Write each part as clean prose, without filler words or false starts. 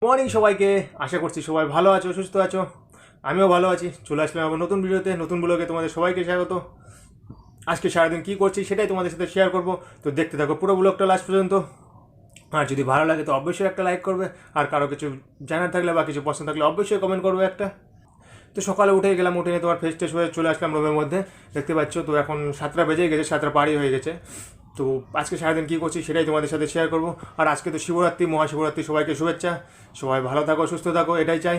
Morning সবাইকে। আশা করছি সবাই ভালো আছো, সুস্থ আছো। আমিও ভালো আছি। চলে আসলাম আবার নতুন ভিডিওতে, নতুন ব্লগে তোমাদের সবাইকে স্বাগত। আজকে সারাদিন কী করছি সেটাই তোমাদের সাথে শেয়ার করব। তো দেখতে থাকো পুরো ব্লগটা লাস্ট পর্যন্ত। আর যদি ভালো লাগে তো অবশ্যই একটা লাইক করবে। আর কারো কিছু জানার থাকলে বা কিছু পছন্দ থাকলে অবশ্যই কমেন্ট করবে একটা। তো সকালে উঠে গেলাম, উঠে নিয়ে তোমার ফ্রেশ ট্রেশ হয়ে চলে আসলাম রুমের মধ্যে। দেখতে পাচ্ছ তো এখন 7টা বেজেই গেছে, 7টা পারই হয়ে গেছে। তো আজকে সারাদিন কী করছি সেটাই তোমাদের সাথে শেয়ার করবো। আর আজকে তো শিবরাত্রি, মহাশিবরাত্রি, সবাইকে শুভেচ্ছা। সবাই ভালো থাকো, সুস্থ থাকো, এটাই চাই।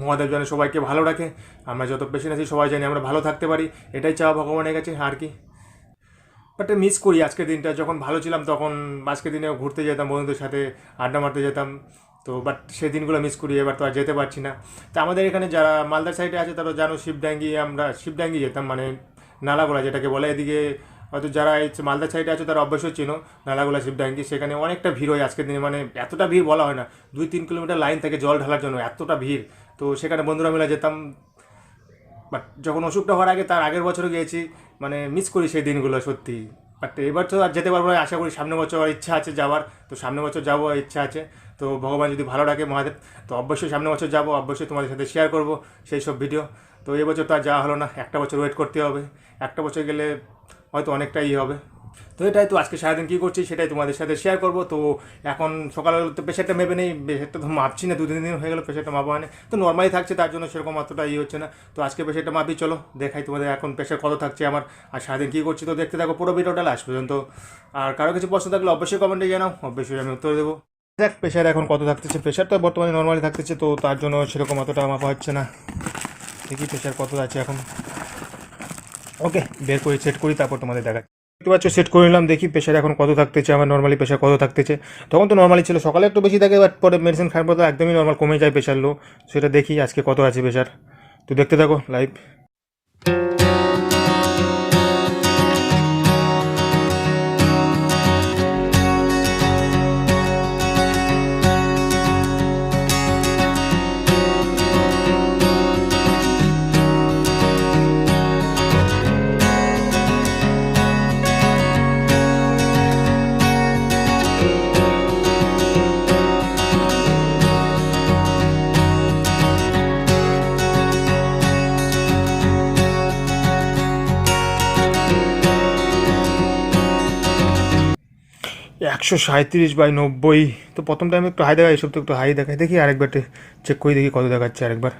মহাদেব যেন সবাইকে ভালো রাখে। আমরা যত পেশেন্ট আছি সবাই জানি আমরা ভালো থাকতে পারি, এটাই চাওয়া ভগবানের কাছে। আর কি, বাট মিস করি আজকের দিনটা। যখন ভালো ছিলাম তখন আজকের দিনে ঘুরতে যেতাম, বন্ধুদের সাথে আড্ডা মারতে যেতাম। তো বাট সেই দিনগুলো মিস করি, এবার তো আর যেতে পারছি না। তো আমাদের এখানে যারা মালদার সাইডে আছে তারা জানো শিবডাঙ্গি, আমরা শিবডাঙ্গি যেতাম, মানে নালাগোলা যেটাকে বলে। এদিকে হয়তো যারা এই মালদার সাইডে আছে তারা অবশ্যই চিনো নালাগোলা শিবডাঙ্গি। সেখানে অনেকটা ভিড় হয় আজকের দিনে, মানে এতটা ভিড় বলা হয় না। 2-3 কিলোমিটার লাইন থাকে জল ঢালার জন্য, এতটা ভিড়। তো সেখানে বন্ধুরা মিলে যেতাম। বাট যখন অসুখটা হওয়ার আগে, তার আগের বছরও গিয়েছি, মানে মিস করি সেই দিনগুলো সত্যি। বাট এবার তো আর যেতে পারবো না, আশা করি সামনের বছর ইচ্ছা আছে যাওয়ার। তো সামনের বছর যাবো, ইচ্ছা আছে। তো ভগবান যদি ভালো রাখে মহাদেব, তো অবশ্যই সামনের বছর যাবো, অবশ্যই তোমাদের সাথে শেয়ার করবো সেই সব ভিডিও। তো এবছর তো আর যাওয়া হলো না, একটা বছর ওয়েট করতে হবে। একটা বছর গেলে হয়তো অনেকটাই হবে। তো এটাই তো আজকে সারাদিন কী করছি সেটাই তোমাদের সাথে শেয়ার করবো। তো এখন সকালে তো প্রেশারটা মেপে নেই, প্রেশারটা তো মাপছি না, 2-3 দিন হয়ে গেলো প্রেশারটা মাপা হয় না। তো নর্মালি থাকছে, তার জন্য সেরকম অতটা হচ্ছে না। তো আজকে প্রেশারটা মাপি, চলো দেখাই তোমাদের এখন প্রেশার কত থাকছে আমার, আর সারাদিন কী করছি। তো দেখতে থাকো পুরো ভিডিওটা লাস্ট পর্যন্ত। আর কারো কিছু প্রশ্ন থাকলে অবশ্যই কমেন্টে জানাও, অবশ্যই আমি উত্তর দেবো। দেখ প্রেশার এখন কত থাকতেছে। প্রেশার তো বর্তমানে নর্মালি থাকতেছে, তো তার জন্য সেরকম অতটা মাপা হচ্ছে না। দেখি প্রেশার কত আছে এখন। ওকে, বের করে সেট করি, তারপর তোমাদের দেখাচ্ছি। দেখতে পাচ্ছ সেট করে নিলাম, দেখি প্রেশার এখন কত থাকতেছে আমার। নর্মালি প্রেশার কত থাকতেছে, তখন তো নর্মালি ছিল, সকালে একটু বেশি থাকে, বাট পরে মেডিসিন খাওয়ার পর তো একদমই নর্মাল কমে যায় প্রেশার লো। সেটা দেখি আজকে কত আছে প্রেশার। তো দেখতে থাকো লাইভ। 137/90। তো প্রথম টাইম একটু হাই দেখায়, এসব তো একটু হাই দেখায়। দেখি আরেকবার চেক করে দেখি কত দেখাচ্ছে আরেকবার।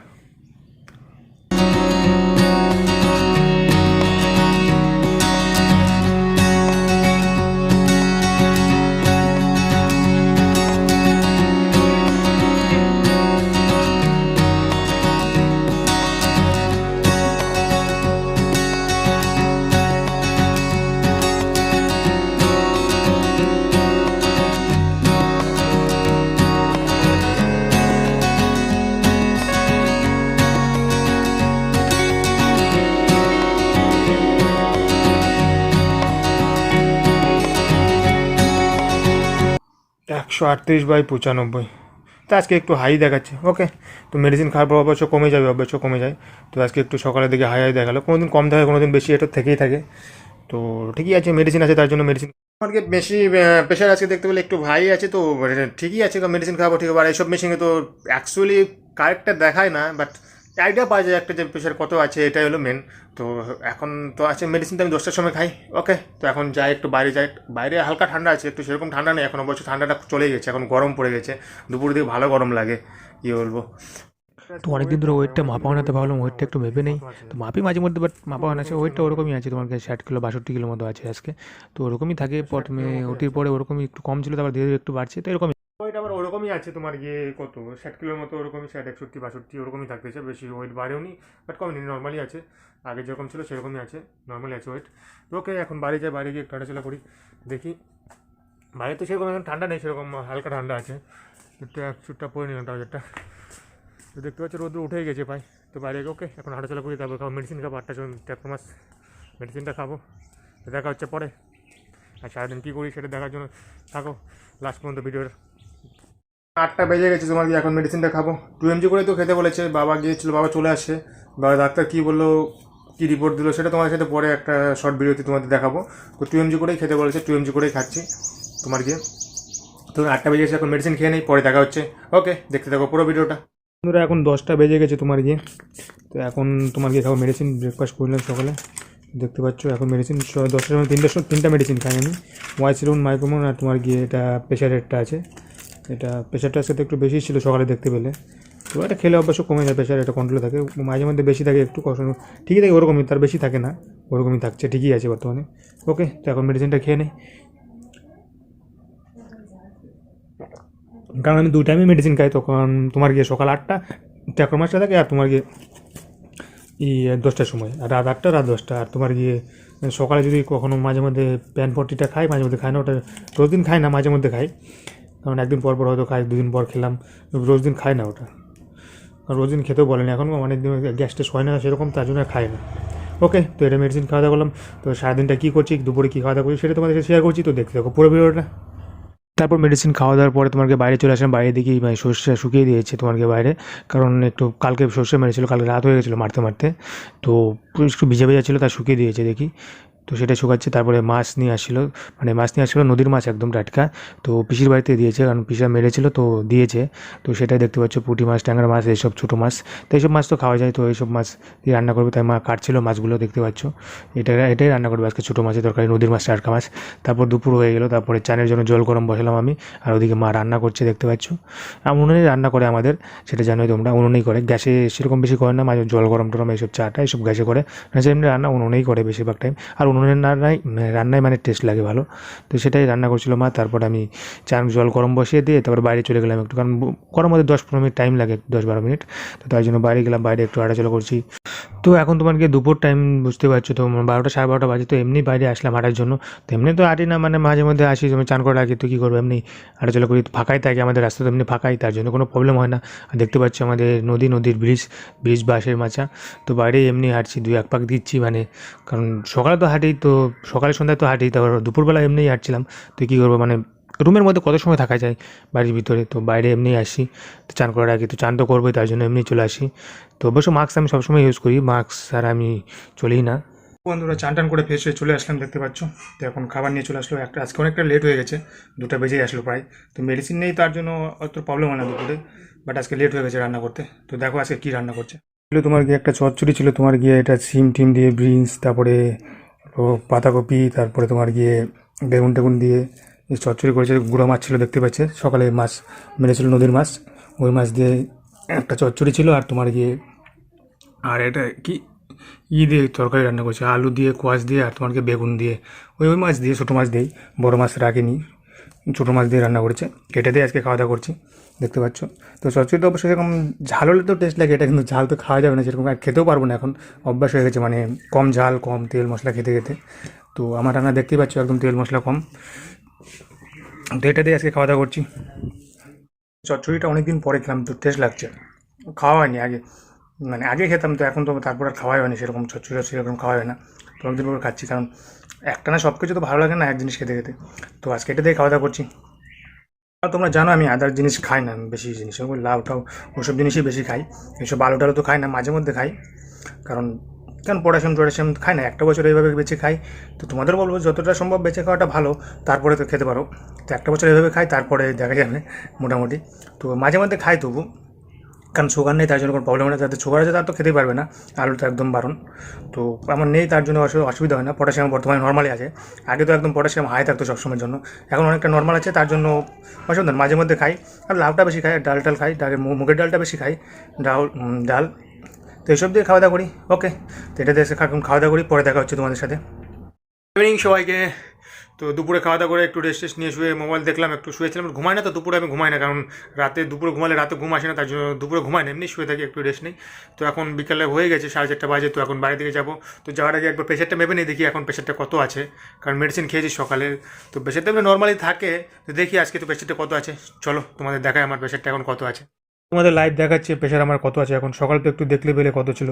একশো 38/95। তো আজকে একটু হাই দেখাচ্ছে। ওকে, তো মেডিসিন খাওয়ার পর অবশ্য কমে যাবে, অবশ্য কমে যায়। তো আজকে একটু সকালের দিকে হাই হাই দেখালো, কোনো দিন কম থাকে, কোনো দিন বেশি, এটা থেকেই থাকে। তো ঠিকই আছে, মেডিসিন আছে তার জন্য মেডিসিন। আমাকে বেশি প্রেশার আজকে দেখতে পেলে একটু ভাই আছে, তো ঠিকই আছে, মেডিসিন খাওয়াবো ঠিক হবে। আর এইসব মেশিনে তো অ্যাকচুয়ালি কারেক্টটা দেখায় না, বাট আইডিয়া পাওয়া যায় একটা যে প্রেশার কত আছে, এটাই হলো মেন। তো এখন তো আছে মেডিসিনটা আমি 10টার সময় খাই। ওকে, তো এখন যাই একটু বাইরে যাই। বাইরে হালকা ঠান্ডা আছে, একটু সেরকম ঠান্ডা নেই এখন, অবশ্য ঠান্ডাটা চলে গেছে, এখন গরম পড়ে গেছে। দুপুর দিকে ভালো গরম লাগে, কী বলবো। তো অনেকদিন ধরে ওয়েটটা মাপা হয় না, তো ভাবলাম ওয়েটটা একটু ভেবে নেই। তো মাপি মাঝে মধ্যে, বাট মাপা হয় না। সে ওয়েটটা ওরকমই আছে, তোমার কাছে 60 কিলো 62 কিলোর মতো আছে আজকে। তো ওরকমই থাকে, প্রথমে ওটির পরে ওরকমই একটু কম ছিল, তারপর ধীরে ধীরে একটু বাড়ছে, তো এরকমই। ওয়েট আবার ওরকমই আছে তোমার, গিয়ে কত 60 কিলোর মতো, ওরকমই 60, 61, 62 ওরকমই থাকতেছে। বেশি ওয়েট বাড়েও নি, বাট কমেনি, নর্মালি আছে। আগে যেরকম ছিল সেরকমই আছে, নর্মালি আছে ওয়েট। তো ওকে, এখন বাড়ি যাই, বাড়ি গিয়ে একটু হাঁটাচলা করি। দেখি বাইরে তো সেরকম এখন ঠান্ডা নেই, সেরকম হালকা ঠান্ডা আছে। একটু এক স্যুটটা পরে নিলাম, ট্রাউজারটা। তো দেখতে পাচ্ছি রোদ্র উঠেই গেছে প্রায়। তো বাইরে ওকে, এখন হাঁটাচলা করি, তারপর খাবো মেডিসিন, খাবো 8টার সময় ট্যাপমাস মেডিসিনটা খাবো। তো দেখা হচ্ছে পরে। আর সারাদিন কী করি সেটা দেখার জন্য থাকো লাস্ট পর্যন্ত ভিডিওর। 8টা বেজে গেছে তোমার, এখন মেডিসিনটা খাবো। 2 mg করে তো খেতে বলেছে, বাবা গিয়েছিল, বাবা চলে আসে। বাবা ডাক্তার কী বললো, কী রিপোর্ট দিল সেটা তোমার সাথে পরে একটা শর্ট ভিডিওতে তোমাদের দেখাবো। তো 2 mg করেই খেতে বলেছে, 2 mg করেই খাচ্ছি তোমার গিয়ে। তো তো 8টা বেজে গেছে, এখন মেডিসিন খেয়ে নেই, পরে দেখা হচ্ছে। ওকে, দেখতে থাকো পুরো ভিডিওটা। বন্ধুরা এখন 10টা বেজে গেছে তোমার গিয়ে, তো এখন তোমার গিয়ে খাবো মেডিসিন। ব্রেকফাস্ট করলাম সকালে, দেখতে পাচ্ছ। এখন মেডিসিন 10টার সময় তিনটা মেডিসিন খাই আমি, ওয়াইসিরুন, মাইক্রোমন, আর তোমার গিয়ে এটা প্রেশারেরটা আছে। এটা প্রেশারটার সাথে একটু বেশি ছিল সকালে দেখতে পেলে, তো এটা খেলে অবশ্য কমে যায়, প্রেশার এটা কন্ট্রোলে থাকে। মাঝে মধ্যে বেশি থাকে, একটু কষ্ট ঠিকই থাকে, ওরকমই, তার বেশি থাকে না, ওরকমই থাকছে, ঠিকই আছে বর্তমানে। ওকে, তো এখন মেডিসিনটা খেয়ে নেই, কারণ আমি 2 টাইমে মেডিসিন খাই। তখন তোমার গিয়ে সকাল 8টা ট্যাক্রোমাসটা থাকে, আর তোমার গিয়ে 10টার সময়, আর রাত 8টা, রাত 10টা। আর তোমার গিয়ে সকালে যদি কখনো মাঝে মধ্যে প্যান 40টা খাই, মাঝে মধ্যে খাই না, ওটা রোজ দিন খাই না, মাঝে মধ্যে খাই, কারণ একদিন পর পর হয়তো খাই, 2 দিন পর খেলাম, রোজ দিন খাই না ওটা, কারণ রোজ দিন খেতেও বলেনি, এখন অনেক দিন গ্যাস টেস্ট হয় না সেরকম, তার জন্য খাই না। ওকে, তো এটা মেডিসিন খাওয়া দাওয়া করলাম। তো সারাদিনটা কী করছি, দুপুরে কী খাওয়া দাওয়া করছি, সেটা তোমাদের সাথে শেয়ার করছি, তো দেখতে থাকো পুরো ভিডিওটা। তারপর মেডিসিন খাওয়া দাওয়ার পরে তোমাকে বাইরে চলে আসলাম, বাইরে দেখি সর্ষে শুকিয়ে দিয়েছে তোমাকে বাইরে, কারণ একটু কালকে সর্ষে মেরেছিল, কালকে রাত হয়ে গেছিলো মারতে মারতে, তো একটু ভিজে ভেজা ছিল, তা শুকিয়ে দিয়েছে দেখি, তো সেটা শুকাচ্ছে। তারপরে মাছ নিয়ে আসছিলো, মানে মাছ নিয়ে আসছিলো, নদীর মাছ একদম টাটকা, তো পিসির বাড়িতে দিয়েছে, কারণ পিসিরা মেরেছিল তো দিয়েছে। তো সেটাই দেখতে পাচ্ছ, পুঁটি মাছ, ট্যাংরা মাছ, এইসব ছোটো মাছ, তো এইসব মাছ তো খাওয়া যায়, তো এইসব মাছ দিয়ে রান্না করবে, তাই মা কাটছিল মাছগুলো, দেখতে পাচ্ছ। এটাই রান্না করবে আজকে, ছোটো মাছের তরকারি, নদীর মাছ, টাটকা মাছ। তারপর দুপুর হয়ে গেলো, তারপরে চানের জন্য জল গরম বসালাম আমি, আর ওদিকে মা রান্না করছে, দেখতে পাচ্ছ। আর উনুনেই রান্না করে আমাদের, সেটা জানোই তোমরা, উনুনেই করে, গ্যাসে সেরকম বেশি করে না, মাঝে জল গরম টরম এইসব চাটা এইসব গ্যাসে করে, এমনি রান্না উনুনেই করে বেশিরভাগ টাইম। আর উনুনের রান্নায় মানে টেস্ট লাগে ভালো, তো সেটাই রান্না করছিল মা। তারপর আমি জল গরম বসিয়ে দিয়ে তারপর বাইরে চলে গেলাম একটু, কারণ গরম মধ্যে 10-15 মিনিট টাইম লাগে, 10-12 মিনিট, তো তাই জন্য বাইরে গেলাম, বাইরে একটু হাঁটাচলা করছি। তো এখন তোমার গিয়ে দুপুর টাইম, বুঝতে পারছো তো, 12টা 12:30 বাজে, তো এমনি বাইরে আসলাম হাঁটার জন্য। তো এমনি তো হাঁটি না, মানে মাঝে মধ্যে আসি, তুমি চান করার আগে, তো কী করবো, এমনি হাঁটাচলা করি, ফাঁকাই থাকে আমাদের রাস্তা, তো এমনি ফাঁকাই, তার জন্য কোনো প্রবলেম হয় না। আর দেখতে পাচ্ছি আমাদের নদীর ব্রিজ বাঁশের মাচা, তো বাইরে এমনি হাঁটছি, 2-1 পাক দিচ্ছি, মানে কারণ সকালে তো হাঁটি, তো সকালে সন্ধ্যায় তো হাঁটি, তারপর দুপুরবেলা এমনিই হাঁটছিলাম। তো কী করবো, মানে রুমের মধ্যে কত সময় থাকা যায় বাড়ির ভিতরে, তো বাইরে এমনিই আসি, তো চান করার আগে তো চান তো করবোই, তার জন্য এমনি চলে আসি। তো অবশ্য মাস্ক আমি সবসময় ইউজ করি, মাস্ক আর আমি চলিই না। বন্ধুরা চান টান করে ফ্রেশ হয়ে চলে আসলাম, দেখতে পাচ্ছ। তো এখন খাবার নিয়ে চলে আসলো, আজকে অনেকটা লেট হয়ে গেছে, 2টা বেজেই আসলো প্রায়। তো মেডিসিন নেই, তার জন্য অত প্রবলেম হয় না দুপুরে, বাট আজকে লেট হয়ে গেছে রান্না করতে। তো দেখো আজকে কী রান্না করছে। তোমার গিয়ে একটা চচ্চড়ি ছিল, তোমার গিয়ে এটা সিম টিম দিয়ে, বিনস, তারপরে পাতাকপি, তারপরে তোমার গিয়ে বেগুন টেগুন দিয়ে এই চচ্চড়ি করেছে। গুঁড়ো মাছ ছিল, দেখতে পাচ্ছে, সকালে মাছ মেরেছিল, নদীর মাছ, ওই মাছ দিয়ে একটা চচ্চড়ি ছিল। আর তোমার গিয়ে আর এটা কি দিয়ে তরকারি রান্না করছে, আলু দিয়ে, কোয়াশ দিয়ে, আর তোমার গিয়ে বেগুন দিয়ে, ওই মাছ দিয়ে, ছোটো মাছ দিয়েই, বড়ো মাছ রাখেনি, ছোটো মাছ দিয়ে রান্না করেছে, কেটে দিয়ে আজকে খাওয়া দাওয়া করছি, দেখতে পাচ্ছ। তো চচ্চড়িটা অবশ্যই সেরকম ঝাল হলে তো টেস্ট লাগে, এটা কিন্তু ঝাল তো খাওয়া যাবে না সেরকম, আর খেতেও পারবো না, এখন অভ্যাস হয়ে গেছে, মানে কম ঝাল কম তেল মশলা খেতে খেতে। তো আমার রান্না দেখতেই পাচ্ছ, একদম তেল মশলা কম, তো এটা দিয়ে আজকে খাওয়া দাওয়া করছি। চচ্চড়িটা অনেক দিন পরে খেলাম, তো টেস্ট লাগছে, খাওয়া হয়নি আগে, মানে আগে খেতাম, তো এখন তো তারপর আর খাওয়াই হয়নি সেরকম, চচ্চড়ি সেরকম খাওয়া হয় না, তো অনেকদিন পরে খাচ্ছি, কারণ একটা না সব কিছু তো ভালো লাগে না এক জিনিস খেতে খেতে, তো আজকে এটা দিয়ে খাওয়া দাওয়া করছি। আর তোমরা জানো আমি আদার জিনিস খাই না, বেশি জিনিস, ওই লাউ টাউ ওসব জিনিসই বেশি খাই, এইসব আলু টালু তো খাই না, মাঝে মধ্যে খাই, কারণ পটাশিয়াম খাই না, একটা বছর এইভাবে বেঁচে খাই। তো তোমাদের বলবো যতটা সম্ভব বেঁচে খাওয়াটা ভালো, তারপরে তো খেতে পারো। তো একটা বছর এইভাবে খাই, তারপরে দেখা যাবে মোটামুটি। তো মাঝে মধ্যে খাই তবু, কারণ সুগার নেই, তার জন্য কোনো প্রবলেম হয় না, যাদের সুগার আছে তার তো খেতেই পারবে না, আলুটা একদম বারণ। তো আমার নেই, তার জন্য অসুবিধা হয় না, পটাশিয়াম বর্তমানে নর্মালি আছে, আগে তো একদম পটাশিয়াম হাই থাকতো সবসময়ের জন্য, এখন অনেকটা নর্মাল আছে, তার জন্য অসুবিধা মাঝে মধ্যে খাই। আর লাউটা বেশি খাই, ডাল টাল খাই, মুগের ডালটা বেশি খাই, ডাল, তো এইসব দিয়ে খাওয়া দাওয়া করি। ওকে, তো এটা দিয়ে খাওয়া দাওয়া করি, পরে দেখা হচ্ছে তোমাদের সাথে। ইভিনিং সবাইকে। তো দুপুরে খাওয়া দাওয়া করে একটু রেস্ট নিয়ে শুয়ে মোবাইল দেখলাম, একটু শুয়েছিলাম, ঘুমাই না তো দুপুরে, আমি ঘুমাই না, কারণ দুপুরে ঘুমালে রাতে ঘুম আসে না, তার জন্য দুপুরে ঘুমাই না, এমনি শুয়ে থাকি, একটু রেস্ট নেই। তো এখন বিকালে হয়ে গেছে, 4:30 বাজে, তো এখন বাড়ি দিকে যাবো। তো যাওয়ার আগে একবার প্রেশারটা মেপে নিই, দেখি এখন প্রেশারটা কত আছে, কারণ মেডিসিন খেয়েছি সকালে, তো প্রেশারটা নর্মালি থাকে, তো দেখি আজকে তো প্রেশারটা কত আছে। চলো তোমাদের দেখায় আমার প্রেশারটা এখন কত আছে। তোমাদের লাইভ দেখাচ্ছে প্রেশার আমার কত আছে এখন, সকাল তো একটু দেখলে পেলে কত ছিল,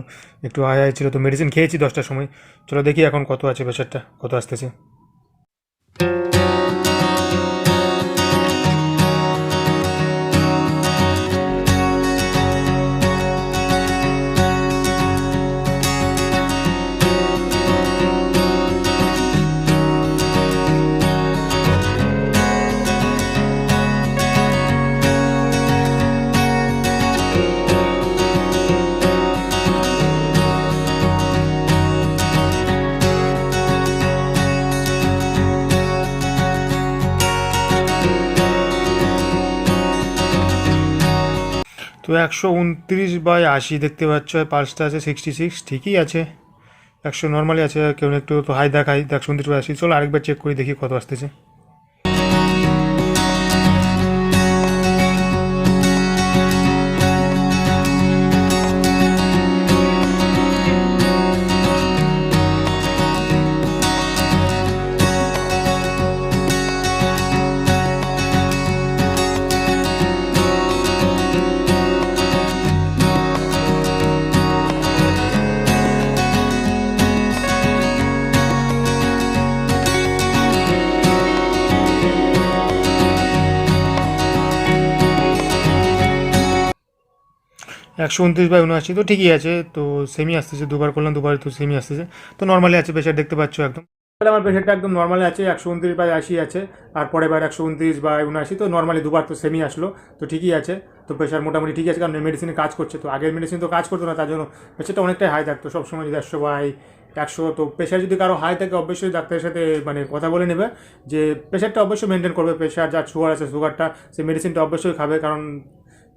একটু হাই হাই ছিল, তো মেডিসিন খেয়েছি 10টার সময়। চলো দেখি এখন কত আছে, প্রেশারটা কত আসতেছে। তো 129/80 দেখতে পাচ্ছ, পালসটা আছে 66, ঠিকই আছে। 100 নর্মালি আছে, কেউ একটু তো হাই দেখাই। 129/80, চলো আরেকবার চেক করি, দেখি কত আসতেছে। 129/79, তো ঠিকই আছে। তো সেমি আসতেছে, দুবার করলাম, দুবার তো সেমি আসতেছে। তো নর্মালি আছে প্রেশার, দেখতে পাচ্ছ একদম। তাহলে আমার প্রেশারটা একদম নর্মালি আছে, 129/80 আছে। আর পরের বার 129/79, তো নর্মালি দুবার তো সেমি আসলো, তো ঠিকই আছে। তো প্রেশার মোটামুটি ঠিক আছে, কারণ মেডিসিনে কাজ করছে। তো আগের মেডিসিন তো কাজ করতো না, তার জন্য প্রেশারটা অনেকটাই হাই থাকতো সবসময়, 150/100। তো প্রেশার যদি কারো হাই থাকে, অবশ্যই ডাক্তারের সাথে মানে কথা বলে নেবে যে প্রেশারটা অবশ্যই মেনটেন করবে। প্রেশার, যার সুগার আছে সুগারটা, সেই মেডিসিনটা অবশ্যই খাবে, কারণ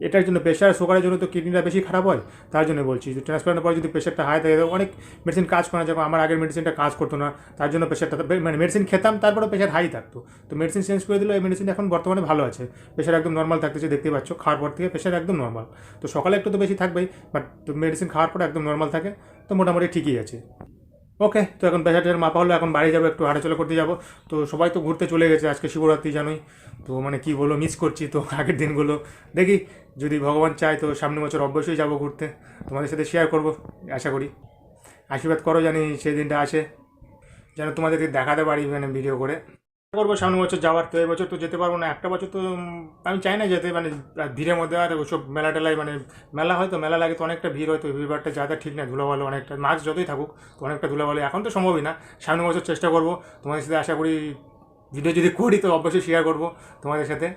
এটার জন্য প্রেশার সুগারের জন্য তো কিডনিটা বেশি খারাপ হয়। তার জন্য বলছি যে ট্রান্সপ্লান্টের পরে যদি প্রেশারটা হাই থাকে, অনেক মেডিসিন কাজ করে না। যেমন আমার আগের মেডিসিনটা কাজ করতো না, তার জন্য প্রেশারটা মানে মেডিসিন খেতাম, তারপরে প্রেশার হাই থাকতো। তো মেডিসিন চেঞ্জ করে দিলে এই মেডিসিন এখন বর্তমানে ভালো আছে, প্রেশার একদম নর্মাল থাকতেছে, দেখতে পাচ্ছ। খাওয়ার পর থেকে প্রেশার একদম নর্মাল। তো সকালে একটু তো বেশি থাকবেই, বাট মেডিসিন খাওয়ার পরে একদম নর্মাল থাকে, তো মোটামুটি ঠিকই আছে। ওকে, তো এখন প্রেশার মাপা হলো, এখন বাড়ি যাবো, একটু হাঁটাচলা করতে যাবো। তো সবাই তো ঘুরতে চলে গেছে, আজকে শিবরাত্রি জানোই। তো মানে কি বলো, মিস করছি তো আগের দিনগুলো। দেখি যদি ভগবান চায় তো সামনের বছর অবশ্যই যাবো ঘুরতে, তোমাদের সাথে শেয়ার করবো আশা করি। আশীর্বাদ করো জানি সেই দিনটা আসে, যেন তোমাদেরকে দেখাতে পারি মানে ভিডিও করে। করবো সামনের বছর যাওয়ার। তো এই বছর তো যেতে পারবো না, একটা বছর তো আমি চাই না যেতে, মানে ভিড়ের মধ্যে। আর ওসব মেলা টেলায় মানে মেলা হয়তো মেলা লাগে, তো অনেকটা ভিড় হয়, তো ভিড়ভাড়টা যাতে ঠিক না, ধুলোবালো অনেকটা, মাস্ক যতই থাকুক তো অনেকটা ধুলোবালো, এখন তো সম্ভবই না। সামনের বছর চেষ্টা করবো তোমাদের সাথে, আশা করি ভিডিও যদি করি তো অবশ্যই শেয়ার করবো তোমাদের সাথে।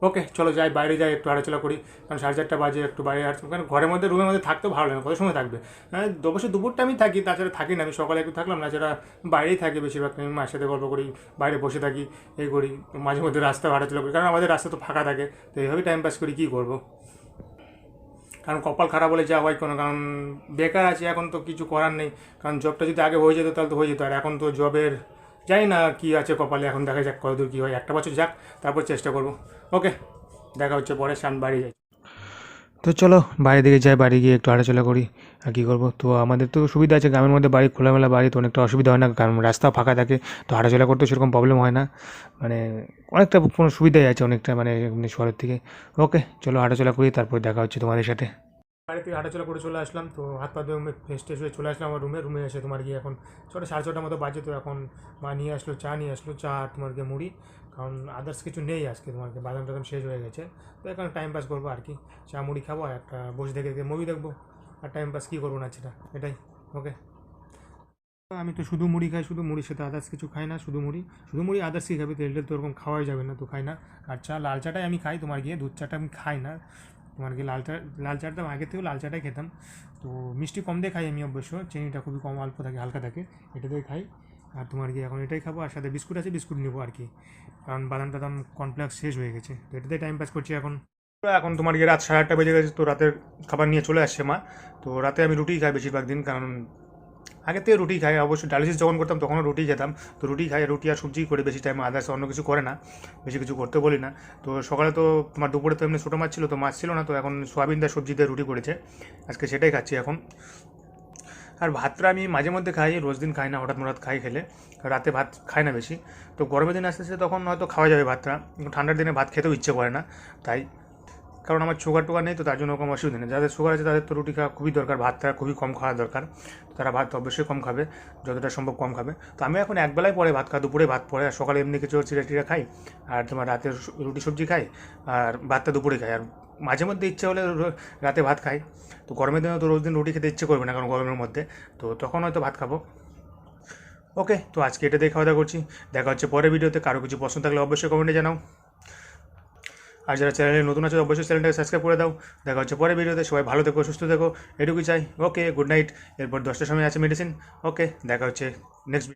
ওকে, চলো যাই, বাইরে যাই, একটু হাঁটাচলা করি, কারণ 4:30 বাজে, একটু বাইরে হাঁটছি। কারণ ঘরের মধ্যে রুমের মধ্যে থাকতেও ভালো লাগে, কত সময় থাকবে। হ্যাঁ, অবশ্যই দুপুরটা আমি থাকি, তাছাড়া থাকি না। আমি সকালে একটু থাকলাম, তাছাড়া বাইরেই থাকি বেশিরভাগ। আমি মায়ের সাথে গল্প করি, বাইরে বসে থাকি, এই করি। মাঝে মধ্যে রাস্তা হাঁটাচলা করি, কারণ আমাদের রাস্তা তো ফাঁকা থাকে। তো এইভাবেই টাইম পাস করি, কী করবো। কারণ কপাল খারাপ বলে যা হয় কোনো, কারণ বেকার আছে এখন, তো কিছু করার নেই। কারণ জবটা যদি আগে হয়ে যেত তাহলে তো হয়ে যেত, আর এখন তো জবের জানি না কী আছে কপালে, এখন দেখা যাক কতদূর কী হয়। একটা বছর যাক, তারপর চেষ্টা করবো। ওকে, দেখা হচ্ছে পরে, সামনে বাড়ি যাই। তো চলো বাইরে দিকে যাই, বাড়ি গিয়ে একটু হাঁটাচলা করি। আর কী করবো, তো আমাদের তো সুবিধা আছে গ্রামের মধ্যে, বাড়ি খোলামেলা বাড়ি, তো অনেকটা অসুবিধা হয় না, কারণ রাস্তা ফাঁকা থাকে, তো হাঁটাচলা করতে সেরকম প্রবলেম হয় না। মানে অনেকটা কোনো সুবিধাই আছে অনেকটা, মানে এমনি শহরের থেকে। ওকে, চলো হাঁটাচলা করি, তারপর দেখা হচ্ছে তোমাদের সাথে। বাড়ি থেকে হাঁটাচলা করে চলে আসলাম, তো হাত পা ধুয়ে ফ্রেশ ট্রেশ হয়ে চলে আসলাম আমার রুমে এসে তোমার গিয়ে এখন 6:30 মতো বাজে। তো এখন মা নিয়ে আসলো চা আর তোমার গিয়ে মুড়ি, কারণ আদার্স কিছু নেই আজকে, তোমার বাদাম টাদাম শেষ হয়ে গেছে। তো এখানে টাইম পাস করবো আর কি, চা মুড়ি খাবো, আর একটা বসে দেখে দেখে মুভি দেখবো, আর টাইম পাস কী করবো না সেটা, এটাই। ওকে, আমি তো শুধু মুড়ি খাই, শুধু মুড়ির সাথে আদার্স কিছু খাই না, শুধু মুড়ি আদার্স কী খাবে, তেল টেল তো ওরকম খাওয়াই যাবে না, তো খাই না। আর লাল চাটাই আমি খাই, তোমার গিয়ে দুধ চাটা আমি খাই না। তোমার কি লাল চাটা আগে থেকেও লাল চাটাই খেতাম। তো মিষ্টি কম দিয়ে খাই আমি, অবশ্য চিনিটা খুবই কম, অল্প থাকে, হালকা থাকে, এটা দিয়ে খাই। আর তোমার কি এখন এটাই খাবো, আর সাথে বিস্কুট আছে, বিস্কুট নেবো আর কি, কারণ বাদাম টাদাম কর্নফ্লেক্স শেষ হয়ে গেছে, তো এটাতে টাইম পাস করছি এখন। এখন তোমার গিয়ে রাত 8:30 বেজে গেছে, তো রাতের খাবার নিয়ে চলে আসছে মা। তো রাতে আমি রুটি খাই বেশিরভাগ দিন, কারণ আগে থেকে রুটি খাই, অবশ্যই ডায়ালিসিস যখন করতাম তখনও রুটি খেতাম। তো রুটি খাই, রুটি আর সবজি করে বেশি টাইম, আদার্স অন্য কিছু করে না, বেশি কিছু করতে বলি না। তো সকালে তো তোমার দুপুরে তো এমনি ছোটো মাছ ছিল, তো মাছ ছিল না, তো এখন সোয়াবিন দিয়ে সবজি দিয়ে রুটি করেছে, আজকে সেটাই খাচ্ছি এখন। আর ভাতটা আমি মাঝে মধ্যে খাই, রোজ দিন খাই না, হঠাৎ খাই খেলে, রাতে ভাত খাই না বেশি। তো গরমের দিন আসতে আসতে তখন হয়তো খাওয়া যাবে ভাতটা, ঠান্ডার দিনে ভাত খেতেও ইচ্ছে করে না, তাই। কারণ আমার সুগার টুগার নেই, তো তার জন্য কোনো অসুবিধা নেই। যাদের সুগার আছে তাদের তো রুটি খাওয়া খুবই দরকার, ভাতটা খুবই কম খাওয়া দরকার, তারা ভাত অবশ্যই কম খাবে, যতটা সম্ভব কম খাবে। তো আমি এখন একবেলায় পরে ভাত খাই, দুপুরে ভাত পরে, আর সকালে এমনি কিছু চিড়া খাই, আর তোমার রাতে রুটি সবজি খাই, আর ভাতটা দুপুরে খাই। আর মাঝে মধ্যে ইচ্ছে হলে রাতে ভাত খাই। তো গরমের দিনে তো রোজ দিন রুটি খেতে ইচ্ছে করবে না, কারণ গরমের মধ্যে, তো তখন হয়তো ভাত খাবো। ওকে, তো আজকে এটা দিয়ে খাওয়া দাওয়া করছি, দেখা হচ্ছে পরের ভিডিওতে। কারো কিছু পছন্দ থাকলে অবশ্যই কমেন্টে জানাও, আর যারা চ্যানেলে নতুন আছে অবশ্যই চ্যানেলটাকে সাবস্ক্রাইব করে দাও। দেখা হচ্ছে পরের ভিডিওতে, সবাই ভালো থেকো, সুস্থ থেকো, এটুকুই চাই। ওকে, গুড নাইট। এরপর 10টার সময় আছে মেডিসিন। ওকে, দেখা হচ্ছে নেক্সট।